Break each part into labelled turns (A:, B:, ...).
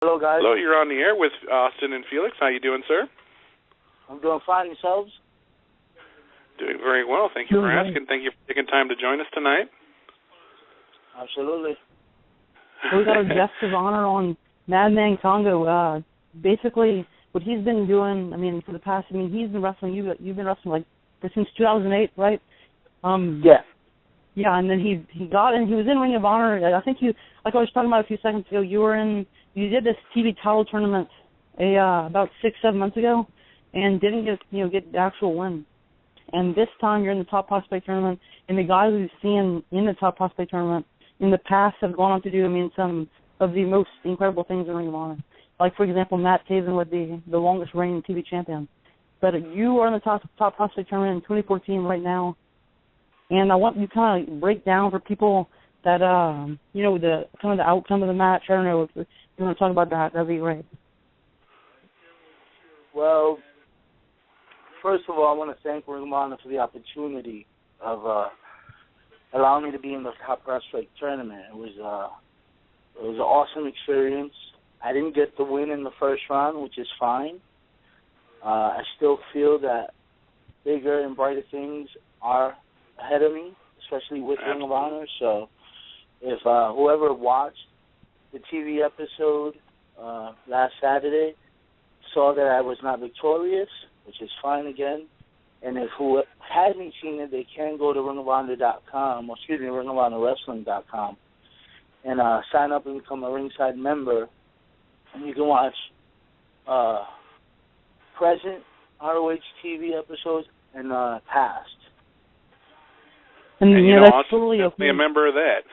A: Hello, guys.
B: Hello, you're on the air with Austin and Felix. How you doing, sir?
A: I'm doing fine. Yourselves?
B: Doing very well. Thank you for asking. Thank you for taking time to join us tonight.
A: Absolutely.
C: We got a guest of honor on Wildman Kongo. Basically, what he's been doing, for the past, he's been wrestling. You've been wrestling like since 2008, right?
A: Yeah.
C: Yeah, and then he got in. He was in Ring of Honor. I think like I was talking about a few seconds ago. You did this TV title tournament about 6-7 months ago, and didn't get the actual win. And this time you're in the Top Prospect tournament, and the guys we've seen in the Top Prospect tournament in the past have gone on to do some of the most incredible things in Ring of Honor. Like, for example, Matt Taven would be the longest reigning TV champion. But you are in the Top Prospect tournament in 2014 right now, and I want you to kind of break down for people that, the kind of the outcome of the match. I don't know if you want to talk about that. That'd be great.
A: Well, first of all, I want to thank Ring of Honor for the opportunity of allowing me to be in the Top Prospect tournament. It was an awesome experience. I didn't get the win in the first round, which is fine. I still feel that bigger and brighter things are ahead of me, especially with Ring of Honor. So if whoever watched the TV episode last Saturday saw that I was not victorious, which is fine again, and if who hasn't seen it, they can go to ringofonor.com, and sign up and become a ringside member, and you can watch present ROH TV episods and past.
C: And that's totally okay.
B: Be a member of that.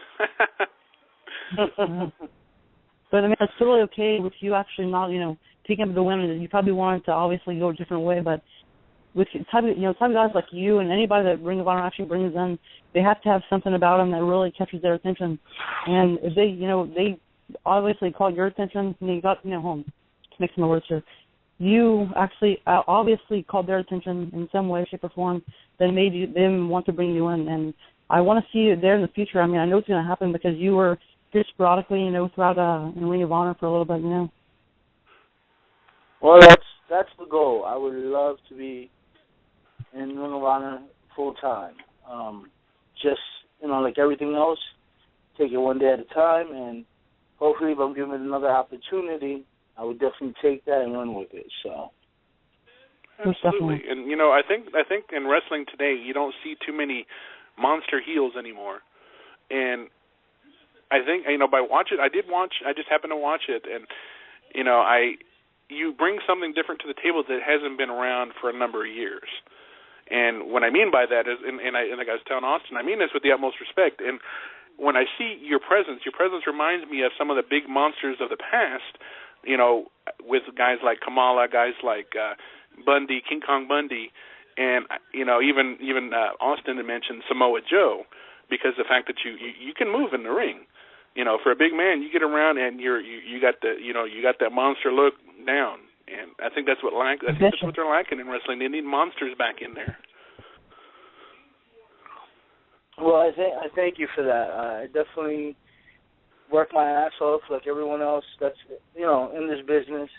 C: But it's totally okay with you actually not, picking up the women. You probably wanted to obviously go a different way, but with type of guys like you and anybody that Ring of Honor actually brings in, they have to have something about them that really catches their attention. And if they obviously caught your attention, and you got home. To make some words here. You actually obviously called their attention in some way, shape, or form that made them want to bring you in. And I want to see you there in the future. I know it's going to happen because you were just sporadically, throughout in Ring of Honor for a little bit,
A: Well, that's the goal. I would love to be in Ring of Honor full time. Just like everything else, take it one day at a time, and hopefully, if I'm given another opportunity, I would definitely take that and run with it. So.
B: Absolutely, and I think in wrestling today you don't see too many monster heels anymore, and I think by watching, I just happened to watch it, and you bring something different to the table that hasn't been around for a number of years, and what I mean by that is, and like I was telling Austin, I mean this with the utmost respect, and when I see your presence reminds me of some of the big monsters of the past, with guys like Kamala, guys like Bundy, King Kong Bundy, and even Austin had mentioned Samoa Joe, because the fact that you can move in the ring, for a big man, you get around and you got that monster look down, and I think that's what they're lacking in wrestling. They need monsters back in there.
A: Well, I thank you for that. I definitely work my ass off like everyone else that's in this business.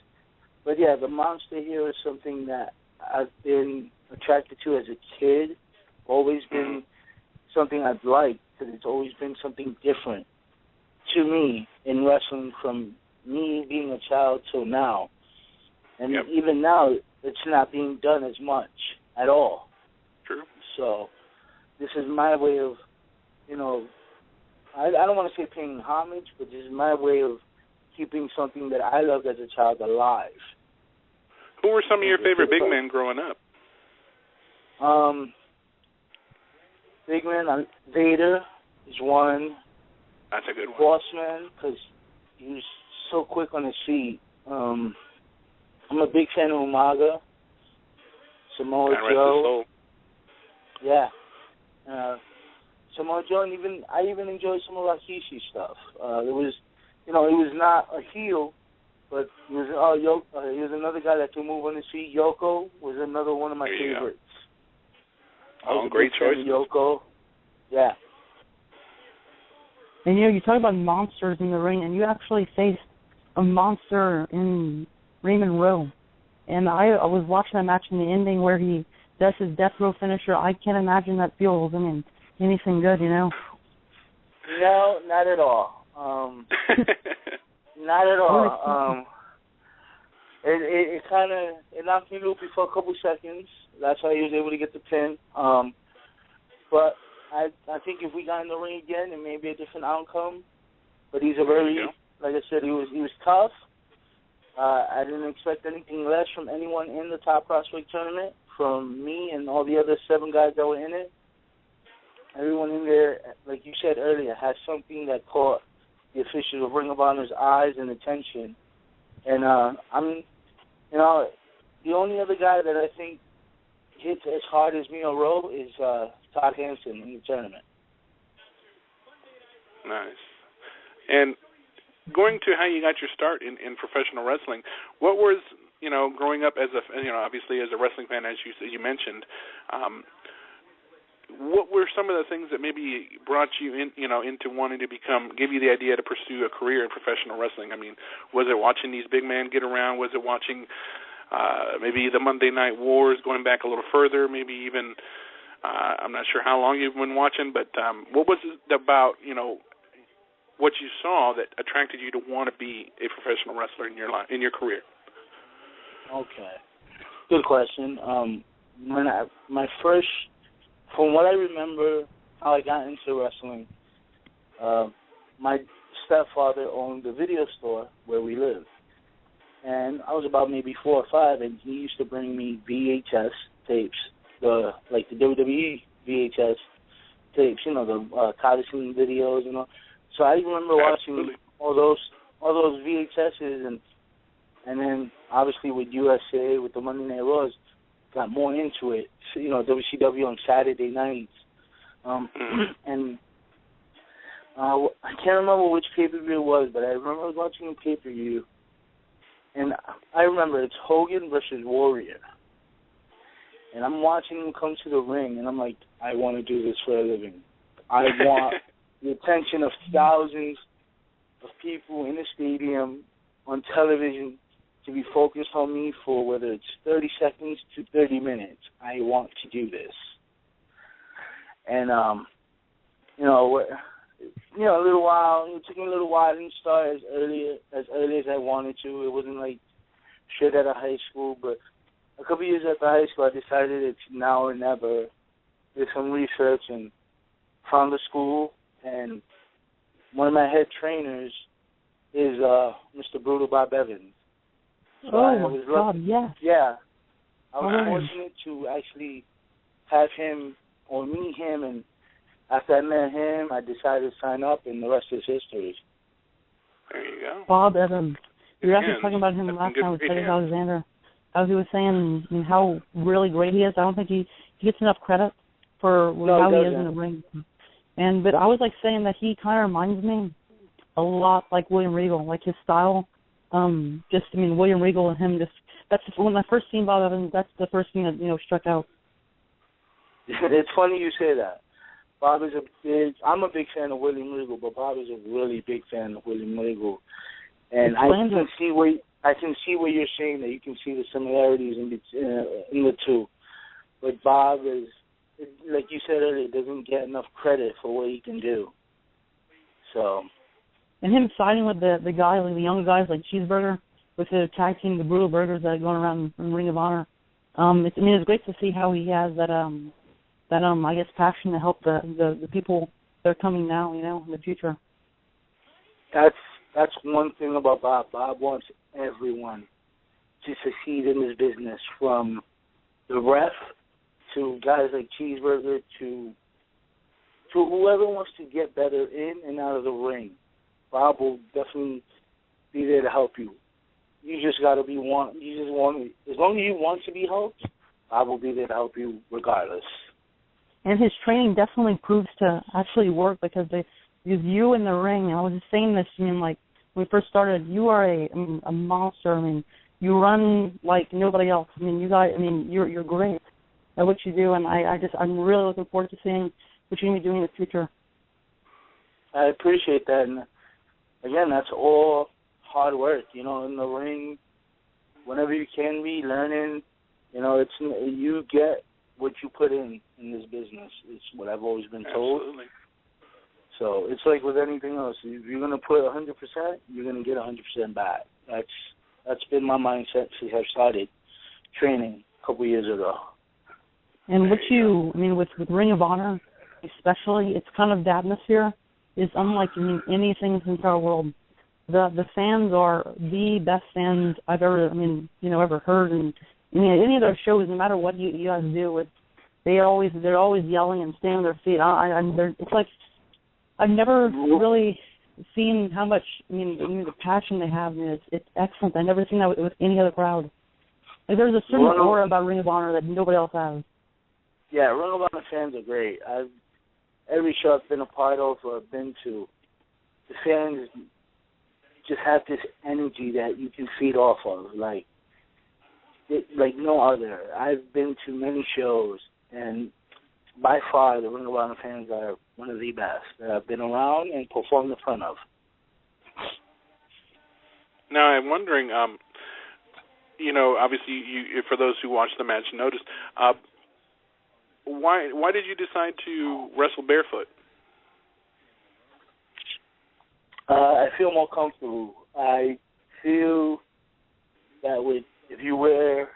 A: But yeah, the monster here is something that I've been attracted to as a kid. Always been something I've liked, because it's always been something different to me in wrestling from me being a child till now. And even now, it's not being done as much at all.
B: True.
A: So this is my way of, I don't want to say paying homage, but this is my way of keeping something that I loved as a child alive.
B: Who were some of your favorite big men growing up?
A: Big man, Vader is one.
B: That's a good one.
A: Bossman, because he was so quick on his feet. I'm a big fan of Umaga. Samoa Joe. Yeah. Samoa Joe, and I even enjoyed some of Rikishi stuff. It was, he was not a heel, but he was he was another guy that could move on his feet. Yoko was another one of my favorites.
B: Great choice.
A: Yoko. Yeah.
C: And you talk about monsters in the ring, and you actually faced a monster in Raymond Rowe. And I was watching that match in the ending where he does his death row finisher. I can't imagine that feels, anything good,
A: No, not at all. Not at all. It kind of knocked me loopy for a couple seconds. That's how he was able to get the pin. But I think if we got in the ring again, it may be a different outcome. But he's a very, like I said, he was tough. I didn't expect anything less from anyone in the Top Prospect tournament, from me and all the other 7 guys that were in it. Everyone in there, like you said earlier, has something that caught the officials of Ring of Honor's eyes and attention. And the only other guy that I think hits as hard as Mino Rowe is Todd Hansen in the tournament.
B: Nice. And going to how you got your start in professional wrestling, what was, growing up as obviously as a wrestling fan, as you mentioned, what were some of the things that maybe brought you into wanting to give you the idea to pursue a career in professional wrestling? I mean, was it watching these big men get around? Was it watching maybe the Monday Night Wars, going back a little further, maybe even, I'm not sure how long you've been watching, but what was it about, what you saw that attracted you to want to be a professional wrestler in your career?
A: Okay. Good question. From what I remember, how I got into wrestling, my stepfather owned a video store where we lived. And I was about maybe 4 or 5, and he used to bring me VHS tapes, the WWE VHS tapes, the Coliseum videos, So I remember watching all those VHSs, and then obviously with USA, with the Monday Night Raws, got more into it. So, WCW on Saturday nights, and I can't remember which pay-per-view it was, but I remember watching a pay-per-view, and I remember it's Hogan versus Warrior, and I'm watching him come to the ring, and I'm like, I want to do this for a living. I want the attention of thousands of people in the stadium, on television, to be focused on me for whether it's 30 seconds to 30 minutes. I want to do this. And, a little while, it took me a little while. I didn't start as early as I wanted to. It wasn't like straight out of high school, but a couple years after high school, I decided it's now or never. Did some research and found a school, and one of my head trainers is Mr. Brutal Bob Evans. So
C: God, yes.
A: Yeah. I was fortunate to actually have him or meet him, and after I met him, I decided to sign up, and the rest is history.
B: There you go.
C: Bob Evans. We were actually talking about him last time with Cedric Alexander. As he was saying, how really great he is. I don't think he gets enough credit for how he is in the ring. But I was saying that he kind of reminds me a lot like William Regal, like his style. William Regal and him, that's when I first seen Bob Evans, that's the first thing that, struck out.
A: It's funny you say that. Bob is I'm a big fan of William Regal, but Bob is a really big fan of William Regal. And I can see where you're saying that you can see the similarities in the two. But Bob is, like you said earlier, doesn't get enough credit for what he can do. So.
C: And him siding with the guy, the young guys like Cheeseburger, with the tag team, the Brutal Burgers that are going around in Ring of Honor. It's great to see how he has that passion to help the people that are coming now, in the future.
A: That's one thing about Bob. Bob wants everyone to succeed in this business, from the ref to guys like Cheeseburger to whoever wants to get better in and out of the ring. Bob will definitely be there to help you. You just got to be as long as you want to be helped, Bob will be there to help you regardless.
C: And his training definitely proves to actually work, because you in the ring, and I was just saying this, when we first started, you are a monster. You run like nobody else. You're great at what you do, and I'm really looking forward to seeing what you're going to be doing in the future.
A: I appreciate that, and again, that's all hard work, in the ring. Whenever you can be learning, it's you get what you put in this business. It's what I've always been told.
B: Absolutely.
A: So it's like with anything else. If you're going to put 100%, you're going to get 100% back. That's been my mindset since I started training a couple years ago.
C: And with Ring of Honor, especially, it's kind of the atmosphere is unlike anything since our world. The fans are the best fans I've ever heard. And any of those shows, no matter what you guys do, they're always yelling and staying on their feet. It's like I've never really seen how much the passion they have. It's excellent. I've never seen that with any other crowd. Like there's a certain aura about Ring of Honor that nobody else has.
A: Yeah, Ring of Honor fans are great. Every show I've been a part of or been to, the fans just have this energy that you can feed off of, like no other. I've been to many shows, and by far the Ring of Honor fans are one of the best that I've been around and performed in front of.
B: Now, I'm wondering, obviously, you, for those who watched the match, noticed, why did you decide to wrestle barefoot?
A: I feel more comfortable. I feel that if you wear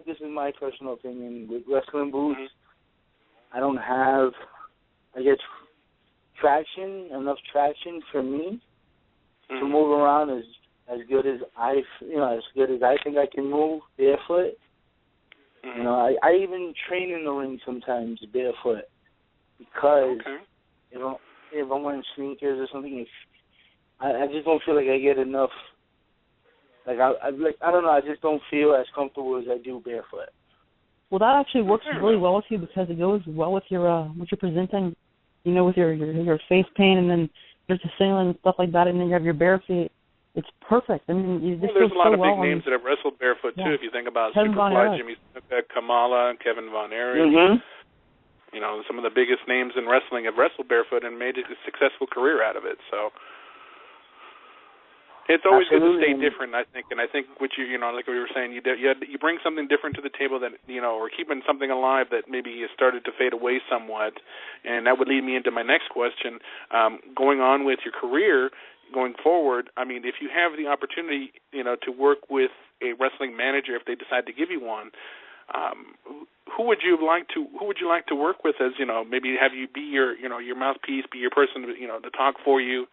A: this is my personal opinion, with wrestling boots, I don't have, enough traction for me to move around as good as I think I can move barefoot. I even train in the ring sometimes barefoot because if I'm wearing sneakers or something, I just don't feel like I get enough. I don't know. I just don't feel as comfortable as I do barefoot.
C: Well, that actually works really well with you because it goes well with your what you're presenting. With your face paint, and then there's the singlet and stuff like that, and then you have your bare feet. It's perfect. There's
B: a lot of big names that have wrestled barefoot too. If you think about Superfly, Jimmy Snuka, Kamala, Kevin Von Erich. Some of the biggest names in wrestling have wrestled barefoot and made a successful career out of it. So it's always good to stay different, I think. And I think what like we were saying, you bring something different to the table that or keeping something alive that maybe has started to fade away somewhat. And that would lead me into my next question. Going on with your career, going forward, if you have the opportunity, to work with a wrestling manager, if they decide to give you one, who would you like to work with? As maybe have you be your mouthpiece, be your person, to talk for you.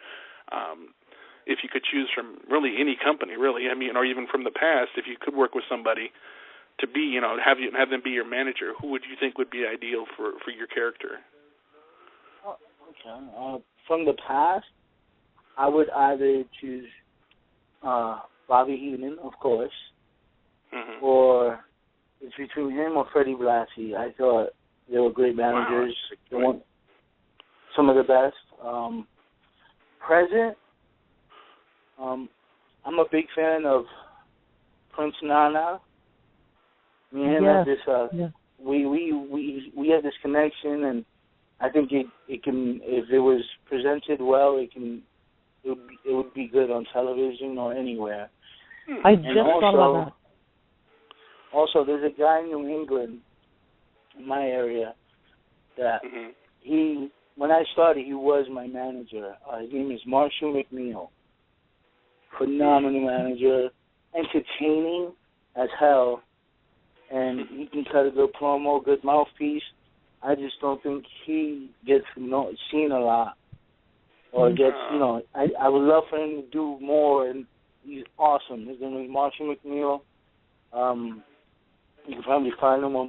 B: If you could choose from really any company, really, or even from the past, if you could work with somebody to be, have them be your manager, who would you think would be ideal for your character?
A: Okay. From the past, I would either choose Bobby Heenan, of course, or it's between him or Freddie Blassie. I thought they were great managers. They were some of the best. Present, I'm a big fan of Prince Nana. Me and him have this. We have this connection, and I think it can, if it was presented well, it would be good on television or anywhere.
C: I just thought about that.
A: Also, there's a guy in New England, in my area, that when I started, he was my manager. His name is Marshall McNeil. Phenomenal manager, entertaining as hell, and he can cut a good promo, good mouthpiece. I just don't think he gets seen a lot, or gets, I would love for him to do more, and he's awesome. His name is Marshall McNeil. You can probably find him on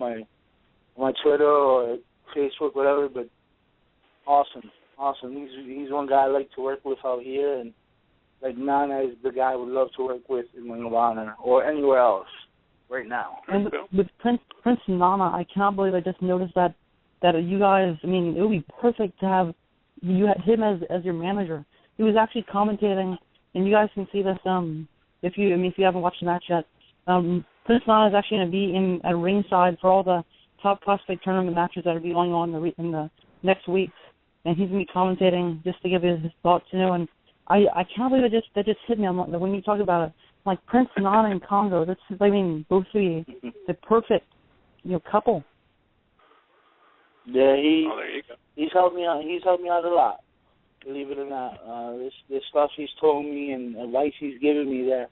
A: my Twitter or Facebook, whatever, but awesome. He's one guy I like to work with out here, and Nana is the guy I would love to work with in Ring of Honor or anywhere else right now.
C: And with Prince Nana, I cannot believe I just noticed that you guys, it would be perfect to have him as your manager. He was actually commentating, and you guys can see this if you haven't watched the match yet. Prince Nana is actually going to be at ringside for all the top prospect tournament matches that are be going on in the next weeks, and he's going to be commentating just to give his thoughts, and I can't believe that just hit me. When you talk about it, like Prince Nana and Kongo, that's, I mean, both the perfect, couple.
A: Yeah,
B: there you go.
A: He's helped me out. He's helped me out a lot. Believe it or not, this stuff he's told me and advice he's given me that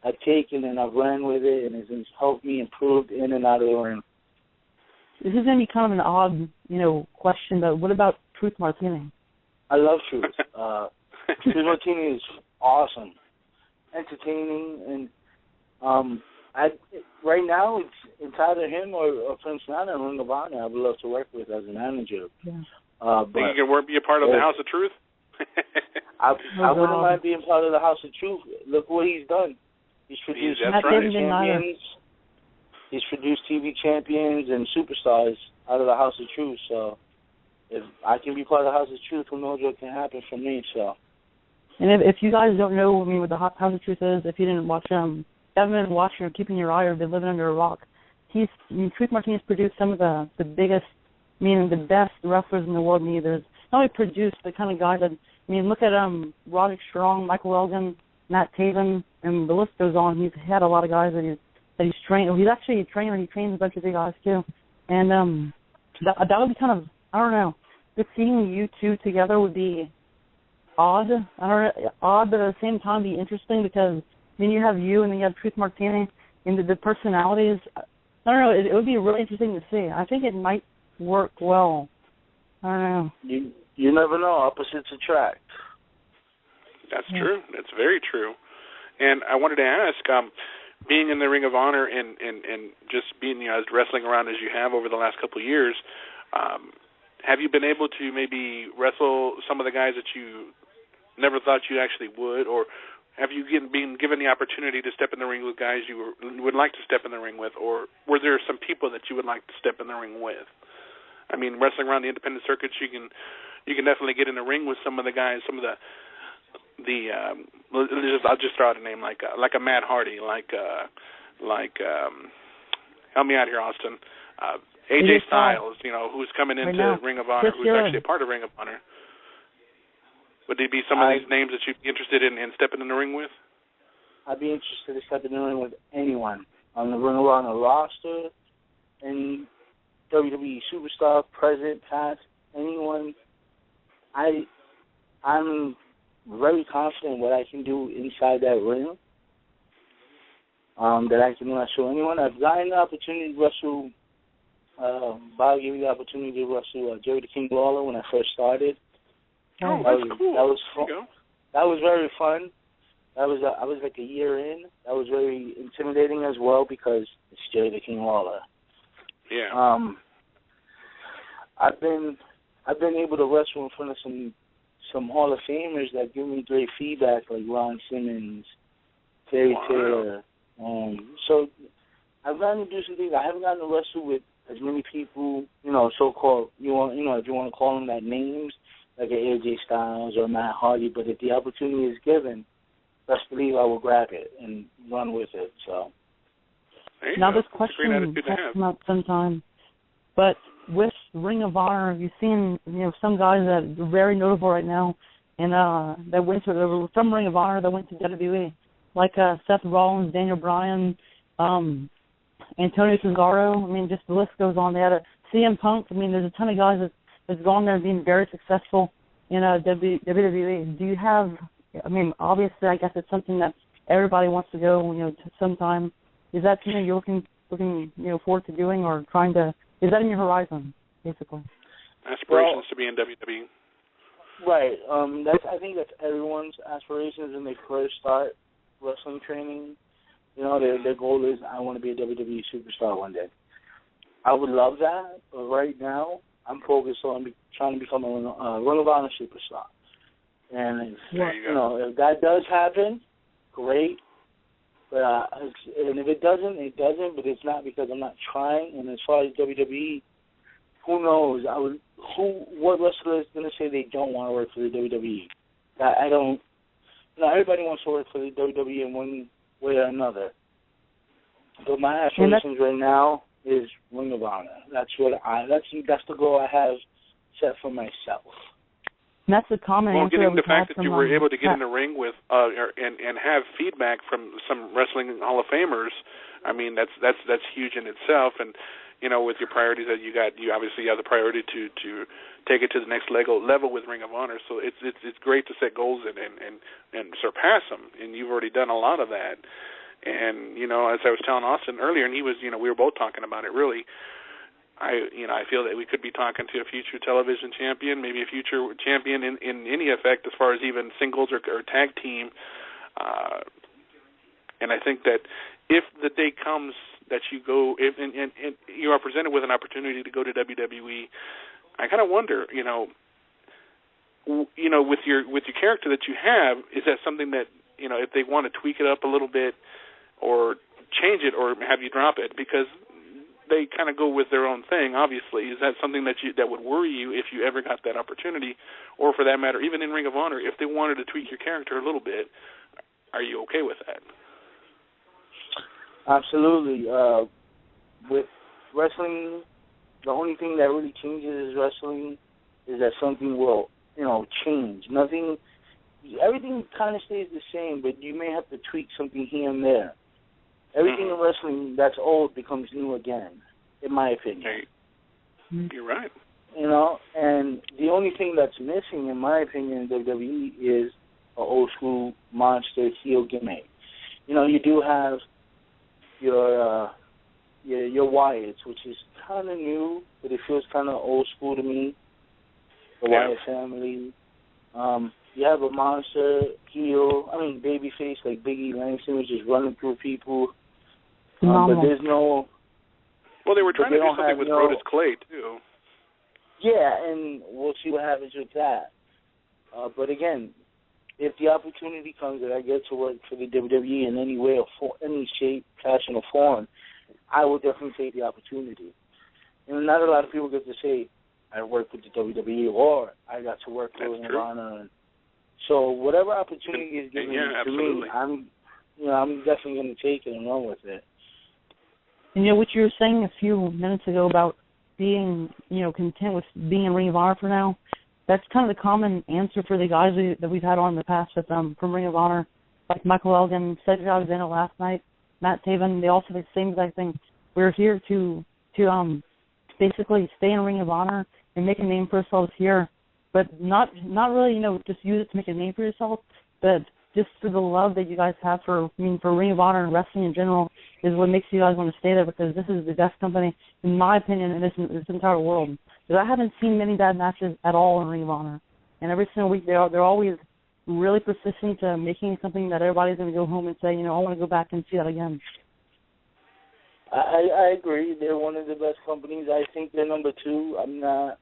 A: I've taken and I've ran with it, and it's helped me improve in and out of the ring.
C: This is going to be kind of an odd, question, but what about Truth Martini?
A: I love Truth. Truth Martini is awesome, entertaining, and right now it's either him or Prince Nana and Ring of Honor I would love to work with as a manager.
C: Yeah.
B: Think you can be a part of the House of Truth?
A: I wouldn't mind being part of the House of Truth. Look what he's done. He's produced champions. He's produced TV champions and superstars out of the House of Truth. So if I can be part of the House of Truth, who knows what can happen for me. So.
C: And if you guys don't know, what the House of Truth is, if you didn't watch haven't been watching or keeping your eye or been living under a rock, Truth Martini's produced some of the biggest, the best wrestlers in the world. There's not only produced the kind of guy that, look at Roderick Strong, Michael Elgin, Matt Taven, and the list goes on. He's had a lot of guys that he's trained. He's actually a trainer. He trains a bunch of big guys too. And that would be kind of, I don't know, just seeing you two together would be odd. Odd, but at the same time be interesting because you have you and then you have Truth Martini and the personalities. I don't know. It would be really interesting to see. I think it might work well. I don't know.
A: You never know. Opposites attract.
B: That's true. That's very true. And I wanted to ask, being in the Ring of Honor and just being as wrestling around as you have over the last couple of years, have you been able to maybe wrestle some of the guys that you never thought you actually would, or have you been given the opportunity to step in the ring with guys you would like to step in the ring with, or were there some people that you would like to step in the ring with? Wrestling around the independent circuits, you can definitely get in the ring with some of the guys, some of the I'll just throw out a name like a Matt Hardy, help me out here, Austin. AJ Styles, who's coming into Ring of Honor, who's actually a part of Ring of Honor. Would they be some of these names that you'd be interested in stepping in the ring with?
A: I'd be interested in stepping in the ring with anyone on the Ring of Honor roster, any WWE superstar, present, past, anyone. I'm very confident what I can do inside that ring, that I can wrestle anyone. I've gotten the opportunity to wrestle, Bob gave me the opportunity to wrestle Jerry the King Lawler when I first started.
B: Oh, that's cool.
A: That was fun. That was very fun. I was like a year in. That was very intimidating as well because it's Jerry the King Lawler.
B: Yeah.
A: I've been able to wrestle in front of some Hall of Famers that give me great feedback, like Ron Simmons, Terry Taylor. So I've gotten to do some things. I haven't gotten to wrestle with as many people, so-called, if you want to call them that names, like an AJ Styles or Matt Hardy. But if the opportunity is given, best believe I will grab it and run with it. So
C: now this question has come up sometime, but with Ring of Honor, you've seen some guys that are very notable right now, and that went to from Ring of Honor that went to WWE, like Seth Rollins, Daniel Bryan, Antonio Cesaro. Just the list goes on. They had a CM Punk. There's a ton of guys that's gone there and being very successful in WWE. Do you have? Obviously, I guess it's something that everybody wants to go, to sometime. Is that something you're looking forward to doing or trying to? Is that in your horizon, basically?
B: Aspirations to be in WWE.
A: Right. I think that's everyone's aspirations when they first start wrestling training. Their goal is, I want to be a WWE superstar one day. I would love that, but right now I'm focused on trying to become a Ring of Honor superstar. And if that does happen, great. But and if it doesn't, it doesn't. But it's not because I'm not trying. And as far as WWE, who knows? What wrestler is going to say they don't want to work for the WWE? I don't. Everybody wants to work for the WWE in one way or another. But my aspirations right now is Ring of Honor. That's the goal I have set for myself.
C: And that's the common answer.
B: Getting the fact that you were able to get in the ring with and have feedback from some wrestling Hall of Famers, I mean that's huge in itself. And with your priorities that you obviously have the priority to take it to the next level with Ring of Honor. So it's great to set goals and surpass them, and you've already done a lot of that. And as I was telling Austin earlier, and he was, we were both talking about it really. I feel that we could be talking to a future television champion, maybe a future champion in any effect, as far as even singles or tag team. And I think that if the day comes that you go and you are presented with an opportunity to go to WWE, I kind of wonder, with your character that you have, is that something that if they want to tweak it up a little bit or change it or have you drop it because they kind of go with their own thing, obviously. Is that something that would worry you if you ever got that opportunity? Or for that matter, even in Ring of Honor, if they wanted to tweak your character a little bit, are you okay with that?
A: Absolutely. With wrestling, the only thing that really changes wrestling is that something will, change. Everything kind of stays the same, but you may have to tweak something here and there. Everything in wrestling that's old becomes new again, in my opinion.
B: Hey, you're right.
A: And the only thing that's missing, in my opinion, in WWE is an old school monster heel gimmick. You do have your Wyatts, which is kind of new, but it feels kind of old school to me. The Wyatt family. You have a monster heel, babyface like Big E Langston, which is running through people. But there's no...
B: Well, they were trying to do something with Brodus Clay, too.
A: Yeah, and we'll see what happens with that. But again, if the opportunity comes that I get to work for the WWE in any way, or any shape, fashion, or form, I will definitely take the opportunity. And not a lot of people get to say, I worked with the WWE, or I got to work for Ring of Honor. So whatever opportunity is given to me, I'm definitely going to take it and run with it.
C: And what you were saying a few minutes ago about being, content with being in Ring of Honor for now, that's kind of the common answer for the guys that we've had on in the past with from Ring of Honor, like Michael Elgin, Cedric Alexander last night, Matt Taven. They all say the same exact thing. We're here to basically stay in Ring of Honor and make a name for ourselves here, but not really, just use it to make a name for yourself, but just for the love that you guys have for Ring of Honor and wrestling in general is what makes you guys want to stay there, because this is the best company, in my opinion, in this entire world. Because I haven't seen many bad matches at all in Ring of Honor, and every single week they're always really persistent to making something that everybody's going to go home and say, I want to go back and see that again.
A: I agree. They're one of the best companies. I think they're number 2. I'm not,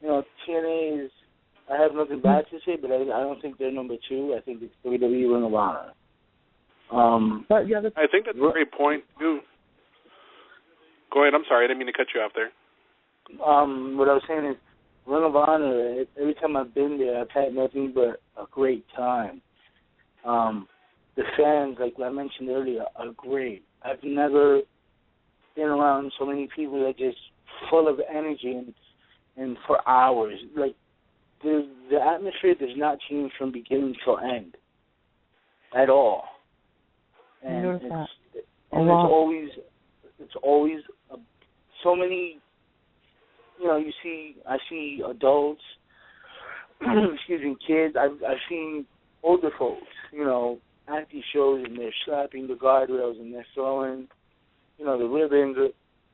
A: TNA is, I have nothing bad to say, but I don't think they're number 2. I think it's WWE Ring of Honor.
C: But yeah,
B: I think that's a great point, too. Go ahead. I'm sorry. I didn't mean to cut you off there.
A: What I was saying is Ring of Honor, every time I've been there, I've had nothing but a great time. The fans, like I mentioned earlier, are great. I've never been around so many people that are just full of energy and for hours. Like, the atmosphere does not change from beginning till end at all. And it's always so many. I see adults, kids. I've seen older folks, at these shows, and they're slapping the guardrails and they're throwing, the ribbons,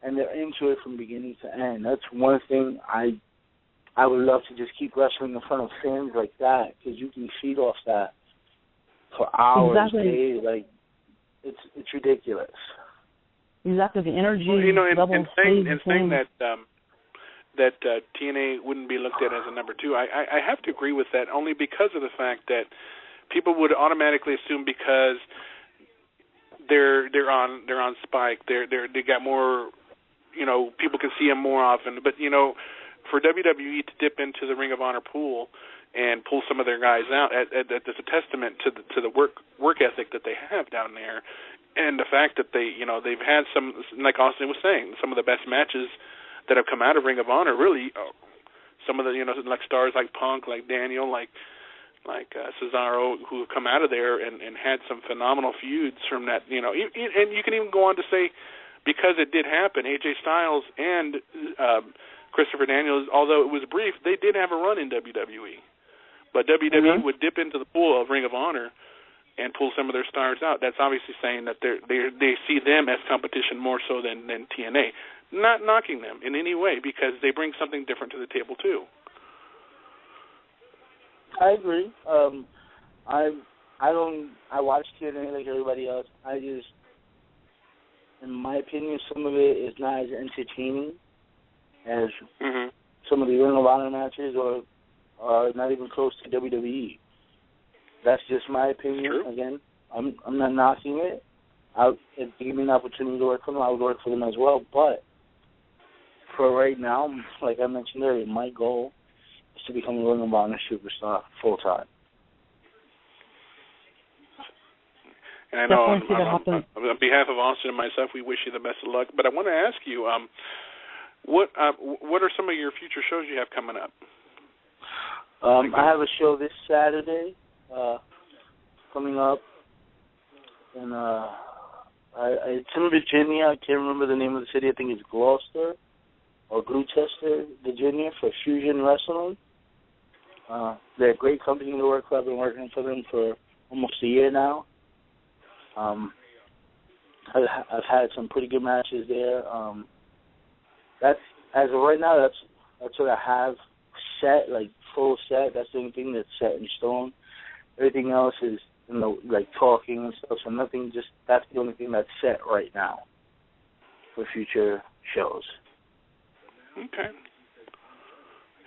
A: and they're into it from beginning to end. That's one thing I would love to just keep wrestling in front of fans like that, because you can feed off that for hours, days. Like, it's ridiculous.
C: Exactly, the energy level.
B: And saying that TNA wouldn't be looked at as a number 2, I have to agree with that, only because of the fact that people would automatically assume because they're on Spike, they got more, people can see them more often. But for WWE to dip into the Ring of Honor pool and pull some of their guys out, that's a testament to the work ethic that they have down there, and the fact that they've had some, like Austin was saying, some of the best matches that have come out of Ring of Honor, really some of the like stars like Punk, like Daniel, like Cesaro, who have come out of there and had some phenomenal feuds from that. And you can even go on to say, because it did happen, AJ Styles and Christopher Daniels, although it was brief, they did have a run in WWE. But WWE would dip into the pool of Ring of Honor and pull some of their stars out. That's obviously saying that they see them as competition more so than TNA. Not knocking them in any way, because they bring something different to the table too.
A: I agree. I watch TNA like everybody else. In my opinion, some of it is not as entertaining as some of the Ring of Honor matches, or not even close to WWE. That's just my opinion.
B: True.
A: Again, I'm not knocking it. If they give me an opportunity to work for them, I would work for them as well. But for right now, like I mentioned earlier, my goal is to become a Ring of Honor superstar full time.
B: And I know on behalf of Austin and myself, we wish you the best of luck. But I want to ask you, what are some of your future shows you have coming up?
A: I have a show this Saturday coming up, and it's in Virginia. I can't remember the name of the city. I think it's Gloucester or Gloucester, Virginia, for Fusion Wrestling. They're a great company to work for. I've been working for them for almost a year now. I've had some pretty good matches there. That's, as of right now, that's what I have set, like full set. That's the only thing that's set in stone. Everything else is, like talking and stuff. So nothing. That's the only thing that's set right now for future shows.
B: Okay.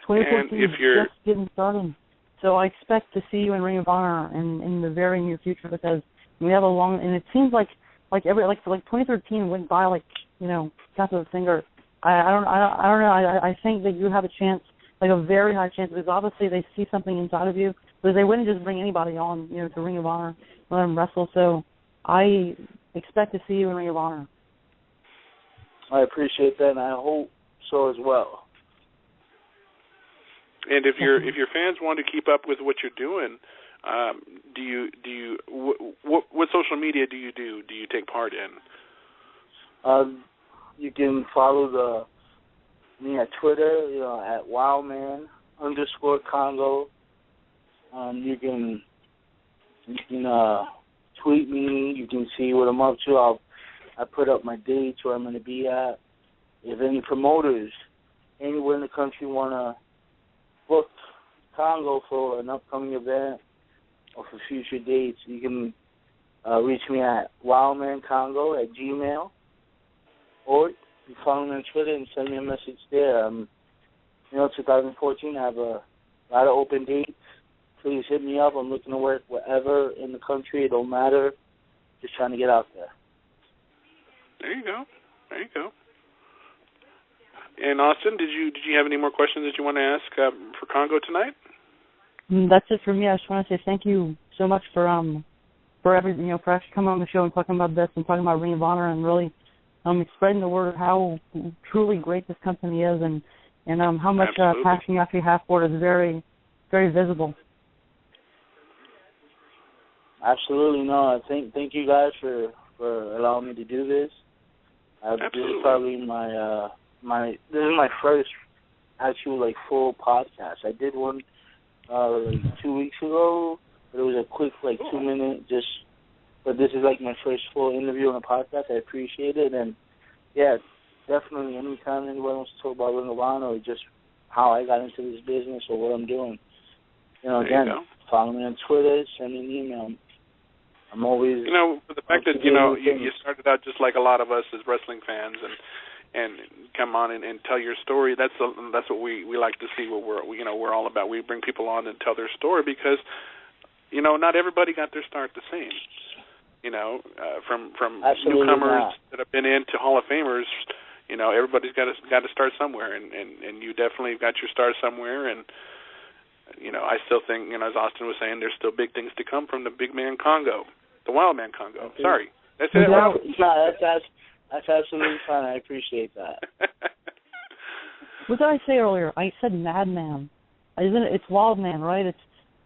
C: 2014 is just getting started. So I expect to see you in Ring of Honor in the very near future, because we have a long, and it seems like 2013 went by like, snap of a finger. I don't know. I think that you have a chance, like a very high chance, because obviously they see something inside of you, because they wouldn't just bring anybody on, to Ring of Honor and let them wrestle. So I expect to see you in Ring of Honor.
A: I appreciate that, and I hope so as well.
B: And if your fans want to keep up with what you're doing, what social media do you do? Do you take part in?
A: You can follow me at Twitter, at Wildman _Kongo. You can tweet me. You can see what I'm up to. I put up my dates where I'm going to be at. If any promoters anywhere in the country want to book Kongo for an upcoming event or for future dates, you can reach me at wildmankongo@gmail.com, or you follow me on Twitter and send me a message there. 2014, I have a lot of open dates. Please hit me up. I'm looking to work wherever in the country. It don't matter. Just trying to get out there.
B: There you go. And Austin, did you have any more questions that you want to ask for Kongo tonight?
C: That's it for me. I just want to say thank you so much for everything, for actually coming on the show and talking about this and talking about Ring of Honor, and really spreading the word of how truly great this company is, and how much passion you actually have for it is very, very visible.
A: Absolutely. No, thank you guys for allowing me to do this. This is probably this is my first actual full podcast. I did one 2 weeks ago, but it was a quick 2-minute but this is my first full interview on a podcast. I appreciate it, and yeah, definitely anytime anyone wants to talk about Ring of Honor or just how I got into this business or what I'm doing, again, follow me on Twitter, send me an email. I'm always
B: the fact that you started out just like a lot of us as wrestling fans and come on and tell your story. That's what we like to see. What we're all about. We bring people on and tell their story because not everybody got their start the same. From
A: Absolutely
B: newcomers
A: not.
B: that have been into Hall of Famers. Everybody's got to start somewhere, and you definitely got your start somewhere. And I still think as Austin was saying, there's still big things to come from the big man Kongo, the Wildman Kongo.
A: Okay.
B: Sorry, that's
A: it.
B: No,
A: that's absolutely fine. I appreciate that.
C: What did I say earlier? I said Madman. Isn't it? It's Wildman, right?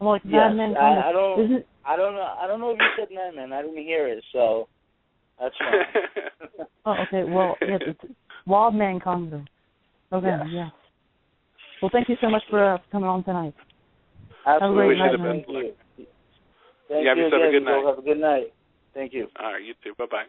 C: I'm like Madman Kongo.
A: I don't know if you said Madman. I didn't hear it, so that's fine.
C: Oh, okay. Well, yes, it's Wildman Kongo. Okay, yes. Well, thank you so much for coming on tonight.
A: Absolutely.
C: Have a great night.
A: Thank you. Have a good night. Thank you.
B: All right, you too. Bye-bye.